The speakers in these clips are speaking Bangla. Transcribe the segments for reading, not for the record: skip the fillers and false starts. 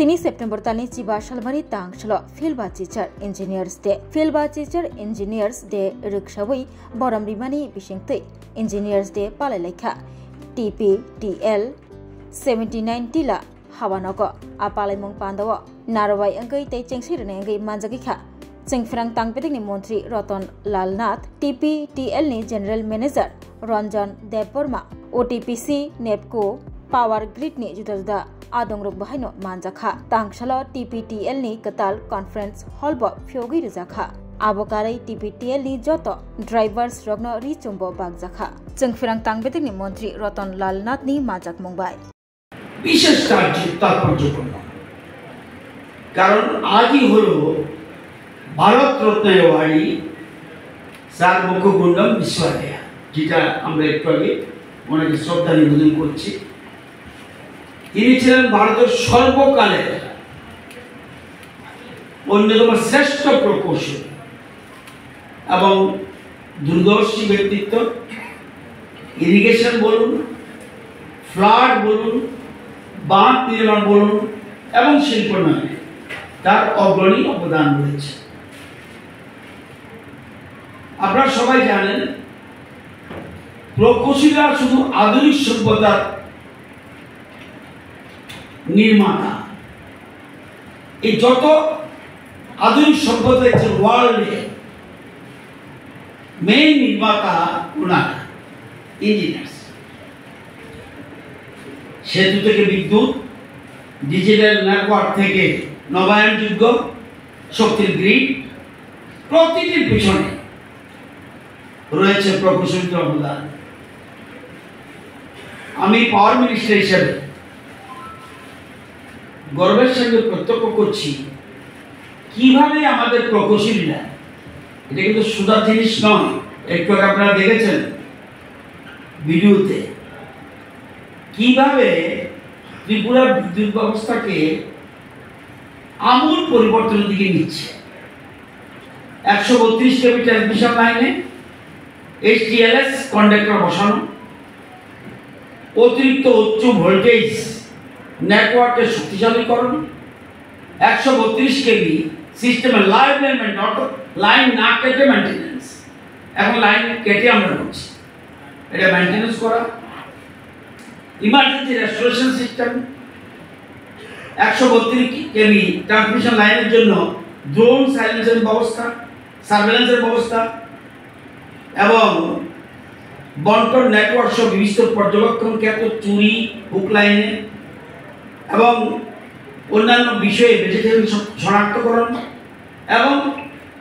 3 September tani chiba shalmani tang shalo Filba Teacher Engineers Day. Filba Teacher Engineers Day rikshawi boram rimani bishingte Engineers Day palalaikha TPTL 79 tila hawanogo apalaimong pandawo narawai angkai te chengsirane angkai manjagikha Chengfrang tangpedik ni Montri Ratan Lal Nath TPTL ni General Manager Ranjan Deborma OTPC NEPCO Power Grid ni juda-juda adongrok bahaino manjakha tangshalo TPTL ni Katal Conference Hall bo phyogi rijakha abokarai TPTL ni joto drivers rogno richombo bagjakha Chengfrang tangpedik ni Montri Ratan Lal Nath ni majak mongbai বিশেষ তাৎপর্যপূর্ণ কারণ আজই হলো ভারত রত্ন অ্যাওয়ার্ডি স্যার মুখগুন্ডম বিশ্বরায়া যেটা আমরা একটু আগে ওনাকে শ্রদ্ধা নিবেদন করছি তিনি ছিলেন ভারতের সর্বকালের অন্যতম শ্রেষ্ঠ প্রকৌশলী এবং দূরদর্শী ব্যক্তিত্ব ইরিগেশন বলুন ফ্লাড বলুন বাঁধ নির্মাণ বলুন এবং শিল্পোন্নয়নে তার অগ্রণী অবদান রয়েছে আপনারা সবাই জানেন প্রকৌশলীরা শুধু আধুনিক সভ্যতার নির্মাতা এই যত আধুনিক সভ্যতা আছে ওয়ার্ল্ডে মেইন নির্মাতা ওনারা ইঞ্জিনিয়ার্স সেতু থেকে বিদ্যুৎ ডিজিটাল নেটওয়ার্ক থেকে নবায়নযোগ্য শক্তির গ্রিড প্রতিটির পিছনে রয়েছে প্রকৌশলীর অবদান আমি পাওয়ার মিনিস্টার হিসেবে গর্বের সঙ্গে প্রত্যক্ষ করছি কিভাবে আমাদের প্রকৌশলীরা এটা কিন্তু সুদা জিনিস নয় একটু আগে আপনারা দেখেছেন ভিডিওতে কিভাবে ত্রিপুরার বিদ্যুৎ ব্যবস্থাকে আমূল পরিবর্তনের দিকে নিচ্ছে 132 কেভি ট্রান্সমিশন লাইনে HTLS কন্ডাক্টর বসানো অতিরিক্ত উচ্চ ভোল্টেজ নেটওয়ার্কের শক্তিশালীকরণ 132 কেভি সিস্টেমের লাইভ মেনটেন্স অর্থাৎ লাইন না কেটে মেনটেন্স এখন লাইন কেটে আমরা করছি এটা মেনটেন্স করা emergency restoration system 132 KV transmission লাইনের জন্য ড্রোন সার্ভেলেন্সের ব্যবস্থা এবং বন্টন নেটওয়ার্ক সহ বিভিন্ন পর্যবেক্ষণ ক্ষেত্র চুরি হুক লাইনে এবং অন্যান্য বিষয়ে ভেজিটেবল শনাক্তকরণ এবং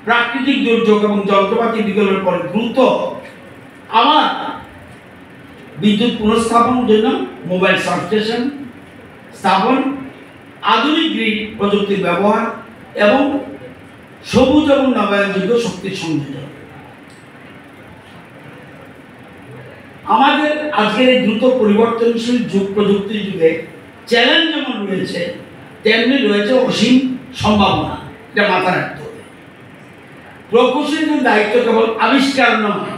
প্রাকৃতিক দুর্যোগ এবং যন্ত্রপাতি বিকল্পের পরে দ্রুত আবার বিদ্যুৎ পুনঃস্থাপনের জন্য মোবাইল সাবস্টেশন স্থাপন আধুনিক গ্রিড প্রযুক্তির ব্যবহার এবং সবুজ এবং নবায়নযোগ্য শক্তির সংযোজন আমাদের আজকের এই দ্রুত পরিবর্তনশীল যুগ প্রযুক্তির যুগে চ্যালেঞ্জ যেমন রয়েছে তেমনি রয়েছে অসীম সম্ভাবনা এটা মাথায় রাখতে হবে প্রকৌশলীদের দায়িত্ব কেবল আবিষ্কার নয়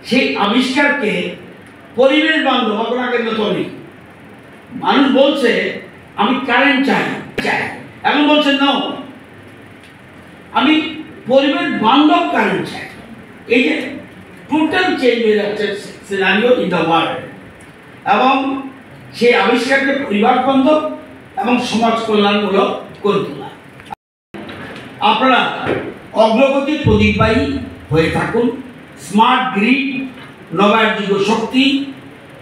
সেই আবিষ্কারকে পরিবেশ বান্ধব আপনাকে নতুন মানুষ বলছে আমি কারেন্ট চাই এখন বলছে না আমি পরিবেশ বান্ধব কারেন্ট চাই এই যে টোটাল চেঞ্জ হয়ে যাচ্ছে সিনারিও ইন দ্য ওয়ার্ল্ড এবং সেই আবিষ্কারকে পরিবার বান্ধব এবং সমাজ কল্যাণমূলক করে তোলা আপনারা অগ্রগতির প্রদীপবাহী হয়ে থাকুন স্মার্ট গ্রিড নবায়নযোগ্য শক্তি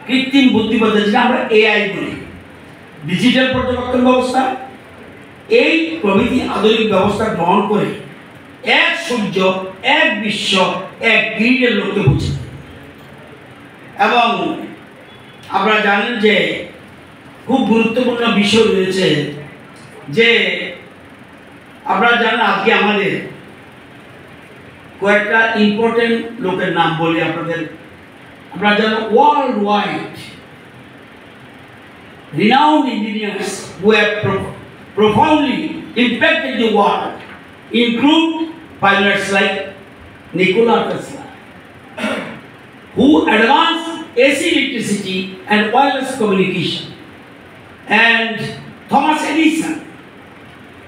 কৃত্রিম বুদ্ধিমত্তা যেটা আমরা AI বলি ডিজিটাল পর্যবেক্ষণ ব্যবস্থা এই প্রভৃতি আধুনিক ব্যবস্থা গ্রহণ করে এক সূর্য এক বিশ্ব এক গ্রিডের লক্ষ্যে পৌঁছে এবং আপনারা জানেন যে খুব গুরুত্বপূর্ণ বিষয় রয়েছে যে আপনারা জানেন আজকে আমাদের কয়েকটা ইম্পর্টেন্ট লোকের নাম বলি আপনাদের আপনারা জানেন world wide renowned engineers who have profoundly impacted the world include pilots like Nikola Tesla who advanced AC electricity and wireless communication and Thomas Edison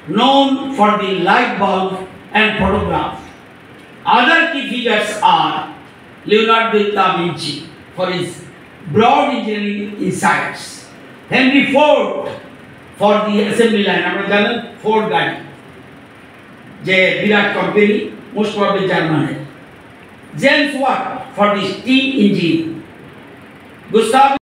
known for the light bulb and photograph. Other key figures are Leonardo da Vinci for his broad engineering insights, Henry Ford for the assembly line, আমরা জানেন ফোর্ড গাড়ি যে বিরাট কোম্পানি, মোস্ট প্রবাবলি জার্মানের, James Watt for the steam engine, Gustav